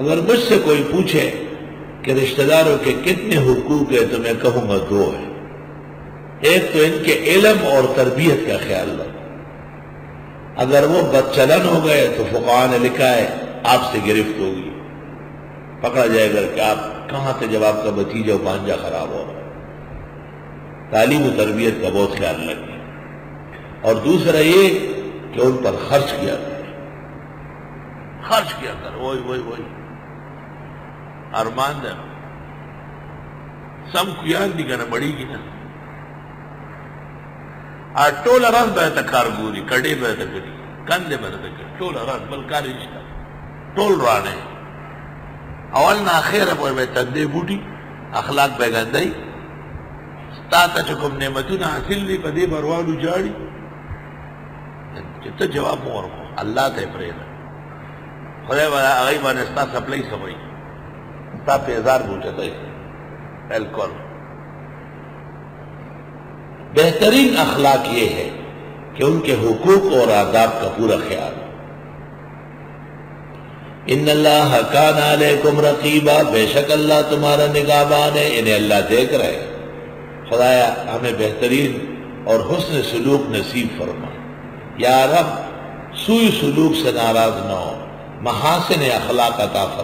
اگر مجھ سے کوئی پوچھے کہ رشتہ داروں کے کتنے حقوق ہیں تو میں کہوں گا 2 ہیں۔ ایک تو ان کے علم اور تربیت کا خیال رکھو۔ اگر وہ بدچلن ہو گئے تو فقہاء نے لکھا ہے آپ سے گرفت ہوگی، پکڑا جائے گا کہ آپ کہاں تھے جب آپ کا بھتیجا و بھانجا خراب ہو رہا ہے۔ تعلیم و تربیت کا بہت خیال رکھیں۔ اور دوسرا یہ کہ ان پر خرچ کیا کر وہی ارمان دے سم کو یاد نہیں کرنا بڑی کی نا ٹول رس بہتا کارگوری کڑے بہتا کری کندے بہتا کری ٹول رس بلکاری رشتہ ٹول رانے اول نا خیر پر بے تندے بوٹی اخلاق بے گندائی ستاتا چکم نعمتون حاصل لی پدے بروالو جاڑی جتا جواب مور کو اللہ تے پریدا خدای والا اگئی بانے ستا سپلائی سمائی ستا پیزار بوچھتا ہے بالکل بہترین اخلاق یہ ہے کہ ان کے حقوق اور آداب کا پورا خیال۔ ان اللہ کان علیکم رقیبا، بے شک اللہ تمہارا نگہبان ہے، انہیں اللہ دیکھ رہے۔ خدایا ہمیں بہترین اور حسن سلوک نصیب فرما یا رب، سوء سلوک سے ناراض نہ ہو، محاسن اخلاق عطا فرما۔